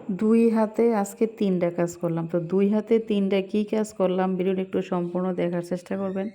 দুই হাতে আজকে ৩টা কাজ করলাম। তো ২ হাতে ৩টা কি কাজ করলাম ভিডিওটা একটু সম্পূর্ণ দেখার চেষ্টা করবেন।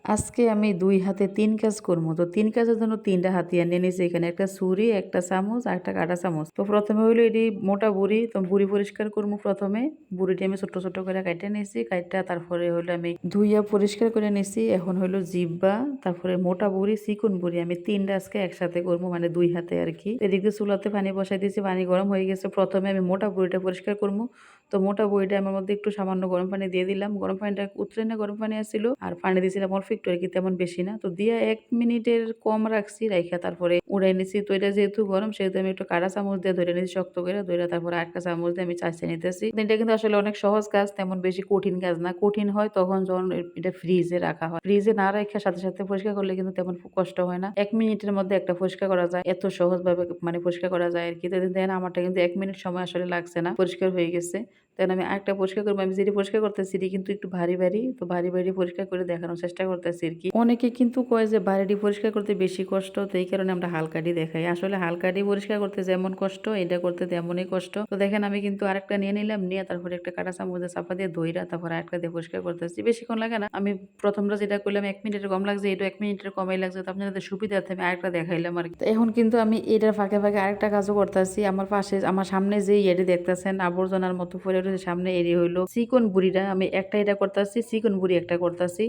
আজকে আমি ২ হাতে ৩ কাজ করবো। তো ৩ কাজের জন্য ৩টা হাতিয়ার নিয়ে নিয়েছি এখানে। একটা ছুরি, একটা চামচ আর একটা কাঁটা চামচ। তো প্রথমে হইলো এটি মোটা বুড়ি, তো বুড়ি পরিষ্কার করবো প্রথমে। বুড়িটি আমি ছোট, ছোট করে কাইটে নিয়েছি। কাইটা তারপরে হইলো আমি ধুইয়া পরিষ্কার করে নিয়েছি। এখন হইলো জিহ্বা, তারপরে মোটা বুড়ি, চিকন বুড়ি আমি ৩টা আজকে একসাথে করবো, মানে ২ হাতে আরকি। এদিকে চুলাতে পানি বসাই দিয়েছি, পানি গরম হয়ে গেছে। প্রথমে আমি মোটা বুড়িটা পরিষ্কার করবো। তো মোটা বুড়িটা আমার মধ্যে একটু সামান্য গরম পানি দিয়ে দিলাম। গরম পানিটা উতরে না গরম পানি আসছিল, আর পানি দিয়েছিলাম অল্প একটু আরকি, তেমন বেশি না। তো দিয়া ১ মিনিটের কম রাখছি, রাইখা তারপরে উড়াই নিছি। তো এটা যেহেতু গরম সেহেতু আমি একটু কাঁটা চামচ দিয়ে ধরে নিয়েছি শক্ত করে, ধইরা তারপরে আরেকটা চামচ দিয়ে আমি চাইছে নিতেছি। এটা কিন্তু আসলে অনেক সহজ কাজ, তেমন বেশি কঠিন কাজ না। কঠিন হয় তখন যখন এটা ফ্রিজে রাখা হয়। ফ্রিজে না রাইখা সাথে, সাথে পরিষ্কার করলে কিন্তু তেমন কষ্ট হয় না। ১ মিনিটের মধ্যে একটা পরিষ্কার করা যায়। এত সহজভাবে মানে পরিষ্কার করা যায় আরকি। তো দেখেন আমারটা কিন্তু ১ মিনিট সময় আসলে লাগছে না। পরিষ্কার হয়ে গেছে। দেন আমি আরেকটা পরিষ্কার করবো। আমি যেটি পরিষ্কার করতেছি এটি কিন্তু একটু ভারী, ভারী। তো ভারী, ভারী পরিষ্কার করে দেখানোর চেষ্টা করতেছি আরকি। অনেকে কিন্তু কয় যে ভারীটি পরিষ্কার করতে বেশি কষ্ট। তো এই কারণে আমরা হালকাটি দেখাই। আসলে হালকাটি পরিষ্কার করতে যেমন কষ্ট, এটা করতে তেমনই কষ্ট। তো দেখেন আমি কিন্তু আরেকটা নিয়ে নিলাম। নিয়ে তারপরে একটা কাঁটা চামচে চাপা দিয়ে ধইরা তারপরে আরেকটা দিয়ে পরিষ্কার করতেছি। বেশিক্ষণ লাগে না। আমি প্রথমটা যেটা করলাম ১ মিনিটের কম লাগছে, এটা ১ মিনিটের কমই লাগছে। তো আপনাদের সুবিধার্থে আমি আরেকটা দেখাইলাম আরকি। তো এখন কিন্তু আমি এটার ফাঁকে, ফাঁকে আরেকটা কাজও করতেছি। আমার পাশে আমার সামনে যে ইয়েটি দেখতেছেন আবর্জনার মতো পড়ে রয়েছে সামনে, এরি হইলো চিকন বুড়িটা। আমি একটা এটা করতেছি, চিকন বুড়ি একটা করতেছি।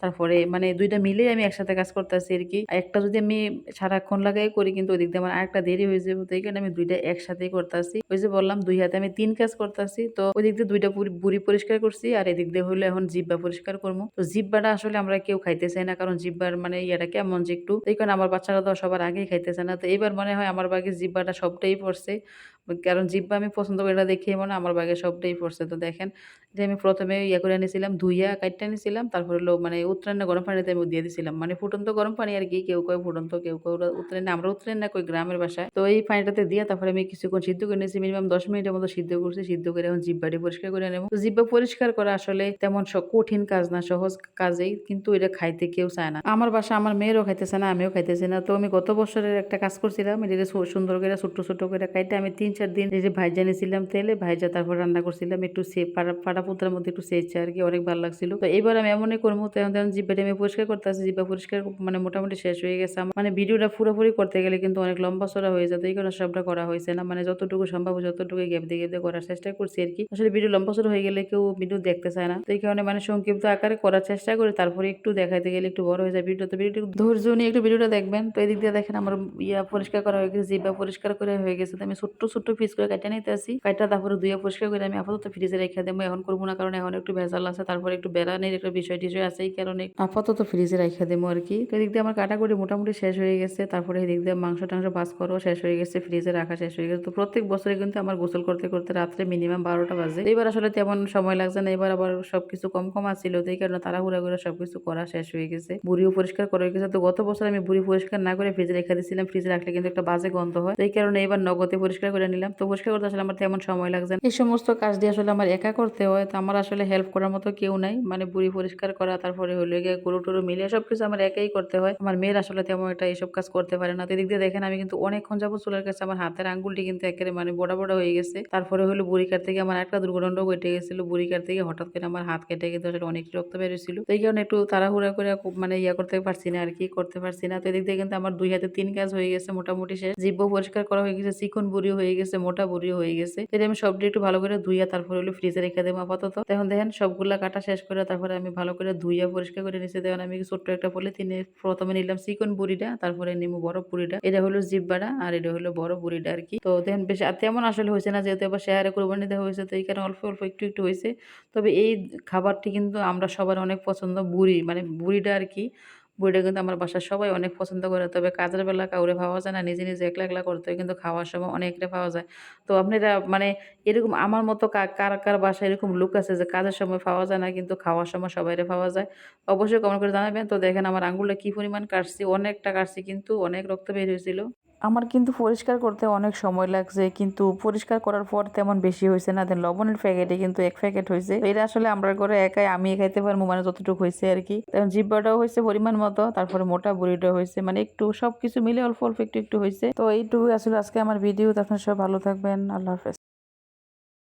তারপরে মানে ২ টা মিলেই আমি একসাথে কাজ করতেছি আরকি। একটা যদি আমি সারাক্ষণ লাগাই করি কিন্তু ওদিক দিয়ে আমার আরেকটা দেরি হয়ে যাবে। তো এই কারণে আমি ২ টা একসাথেই করতেছি। ওই যে বললাম ২ হাতে আমি ৩ কাজ করতেছি। তো ওদিক দিয়ে ২ টা বুড়ি পরিষ্কার করছি, আর এদিক দিয়ে হইলো এখন জিহ্বা পরিষ্কার করবো। তো জিহ্বাটা আসলে আমরা কেউ খাইতে চাই না, কারণ জিহ্বার মানে ইয়াটা কেমন যে একটু। এই কারণে আমার বাচ্চারা তো সবার আগেই খাইতেছে না। তো এবার মনে হয় আমার বাগে জিহ্বাটা সবটাই পড়ছে। কারণ জিহ্বা আমি পছন্দ করি না দেখেই মনে হয় আমার বাগে সবটাই পড়ছে। তো দেখেন যে আমি প্রথমে ইয়া করে নিয়েছিলাম, ধুইয়া কাইট্টা নিয়েছিলাম। তারপর হলো মানে উতরান্না গরম পানিতে আমি দিয়ে দিছিলাম। মানে ফুটন্ত গরম পানি আরকি। কেউ কয় ফুটন্ত, কেউ কয় উতরান্না। আমরা উতরান্না কই গ্রামের ভাষায়। তো এই পানিটাতে দিয়া তারপরে আমি কিছুক্ষণ সিদ্ধ করে নিয়েছি। মিনিমাম ১০ মিনিটের মতো সিদ্ধ করছি। সিদ্ধ করে এখন জিহ্বাটি পরিষ্কার করে নেব। তো জিহ্বা পরিষ্কার করা আসলে তেমন কঠিন কাজ না, সহজ কাজেই। কিন্তু এটা খাইতে কেউ চায় না। আমার বাসায় আমার মেয়েরও খাইতেছে না, আমিও খাইতেছি না। তো আমি গত বছরের একটা কাজ করছিলাম। এটা সুন্দর করে ছোট্ট, ছোট্ট করে কাইটে আমি ৩-৪ দিন এই যে ভাইজা নিয়েছিলাম তেলে, ভাইজা তারপর রান্না করছিলাম। একটু ফাটা পুঁতার মধ্যে একটু সেচে আরকি, অনেক ভালো লাগছিল। তো এবার আমি এমনই করবো। তো এখন জিহ্বাটা আমি পরিষ্কার করতেছি। জিহ্বা পরিষ্কার মানে মোটামুটি শেষ হয়ে গেছে আমার। মানে ভিডিওটা পুরোপুরি করতে গেলে কিন্তু অনেক লম্বা চড়া হয়ে যেত। এই কারণে সবটা করা হয়েছে না। মানে যতটুকু সম্ভব যতটুকু গ্যাপ দিয়ে, গ্যাপ দিয়ে করার চেষ্টা করছি আরকি। আসলে ভিডিও লম্বা চড়া হয়ে গেলে কেউ ভিডিও দেখতে চায় না। তো এই কারণে মানে সংক্ষিপ্ত আকারে করার চেষ্টা করি। তারপরে একটু দেখাইতে গেলে একটু বড় হয়ে যায় ভিডিও। তো ভিডিওটা ধৈর্য নিয়ে একটু ভিডিওটা দেখবেন। তো এদিক দিয়ে দেখেন আমার পরিষ্কার করা হয়ে গেছে, জিহ্বা পরিষ্কার করে হয়ে গেছে। তো আমি ছোট্ট, ছোট্ট পিস করে কাইটা নিতেছি। কাইটা তারপরে ধুইয়া পরিষ্কার করে আমি আপাতত ফ্রিজে রেখে দেবো। এখন করবো না, কারণ এখন একটু ভেজাল আছে। তারপরে একটু বেড়ানির একটা বিষয়-টিষয় আছে। এই কারণে আপাতত ফ্রিজে রাইখা দেবো আরকি। তো এদিক দিয়ে আমার কাটাকুটি মোটামুটি শেষ হয়ে গেছে। তারপরে এদিক দিয়ে মাংস-টাংস ভাজ করাও শেষ হয়ে গেছে। ফ্রিজে রাখা শেষ হয়ে গেছে। তো প্রত্যেক বছরে কিন্তু আমার গোসল করতে, করতে রাত্রে মিনিমাম ১২টা বাজে। এবার আসলে তেমন সময় লাগছে না। এবার আবার সবকিছু কম, কম আছিল। তো এই কারণে তাড়াহুড়া করে সবকিছু করা শেষ হয়ে গেছে। বুড়িও পরিষ্কার করা হয়ে গেছে। তো গত বছর আমি বুড়ি পরিষ্কার না করে ফ্রিজে রেখে দিয়েছিলাম। ফ্রিজে রাখলে কিন্তু একটা বাজে গন্ধ হয়। তো এই কারণে এবার নগদে পরিষ্কার করে নিলাম। তো পরিষ্কার করতে আসলে আমার তেমন সময় লাগছে না। এই সমস্ত কাজ দিয়ে আসলে আমার একা করতে হয়। তো আমার আসলে হেল্প করার মতো কেউ নাই। মানে বুড়ি পরিষ্কার করা, তারপরে হলো গিয়ে গরু-টরু মিলিয়ে সবকিছু আমার একাই করতে হয়। আমার মেয়ের আসলে তেমন একটা এসব কাজ করতে পারে না। তো এদিক দিয়ে দেখেন আমি কিন্তু অনেকক্ষণ যাবত চুলার কাছে, আমার হাতের আঙ্গুলটি কিন্তু একেবারে মানে বড়া, বড়া হয়ে গেছে। তারপরে হলো বুড়ি কাটতে গিয়ে আমার একটা দুর্ঘটনাও ঘটে গেছিল। বুড়ি কাটতে গিয়ে হঠাৎ করে আমার হাত কেটে কিন্তু আসলে অনেক রক্ত বের হইছিল। তো এই কারণে একটু তাড়াহুড়া করে মানে করতে পারছি না আরকি, করতে পারছি না। তো এদিক দিয়ে কিন্তু আমার ২ হাতে ৩ কাজ হয়ে গেছে মোটামুটি শেষ। জিহ্বাও পরিষ্কার করা হয়ে গেছে, চিকন বুড়িও হয়ে গেছে, মোটা বুড়িও হয়ে গেছে। এটা আমি সবটি একটু ভালো করে ধুইয়া তারপরে হলো ফ্রিজে রেখে দেবো আপাতত। এখন দেখেন সবগুলা কাটা শেষ করে তারপরে আমি ভালো করে ধুইয়া পরিষ্কার করে নিচ্ছি। দেখেন আমি ছোট্ট একটা পলিথিনে প্রথমে নিলাম চিকন বুড়িটা, তারপরে নিবো বড় বুড়িটা। এটা হলো জিহ্বাটা আর এটা হলো বড় বুড়িটা আরকি। তো দেখেন বেশ তেমন আসলে হয়েছে না, যেহেতু আবার শেয়ারে কোরবানি দেওয়া হয়েছে। তো এই কারণে অল্প, অল্প একটু, একটু হয়েছে। তবে এই খাবারটি কিন্তু আমরা সবার অনেক পছন্দ। বুড়ি মানে বুড়িটা আরকি। বুড়িটা কিন্তু আমার বাসার সবাই অনেক পছন্দ করে। তবে কাজের বেলা কাউরে পাওয়া যায় না। নিজে, নিজে একলা, একলা করতে হয়। কিন্তু খাওয়ার সময় অনেকরে পাওয়া যায়। তো আপনারা মানে এরকম আমার মতো কার, কার বাসায় এরকম লোক আছে যে কাজের সময় পাওয়া যায় না কিন্তু খাওয়ার সময় সবাইরে পাওয়া যায়? অবশ্যই কমেন্ট করে জানাবেন। তো দেখেন আমার আঙ্গুলটা কি পরিমাণ কাটছি, অনেকটা কাটছি কিন্তু অনেক রক্ত বের হয়েছিল। আমার কিন্তু পরিষ্কার করতে অনেক সময় লাগছে, কিন্তু পরিষ্কার করার পর তেমন বেশি হয়েছে না। দেন লবণের প্যাকেটে কিন্তু 1 প্যাকেট হয়েছে। এটা আসলে আমরা ঘরে একাই আমি খাইতে পারবো, মানে যতটুকু হয়েছে আর কি। তেমন জিব্বাটাও হয়েছে পরিমাণ মতো, তারপরে মোটা বুড়িটাও হয়েছে, মানে একটু সবকিছু মিলে অল্প অল্প একটু একটু হয়েছে। তো এইটুকু আসলে আজকে আমার ভিডিও। আপনারা সব ভালো থাকবেন। আল্লাহ হাফেজ।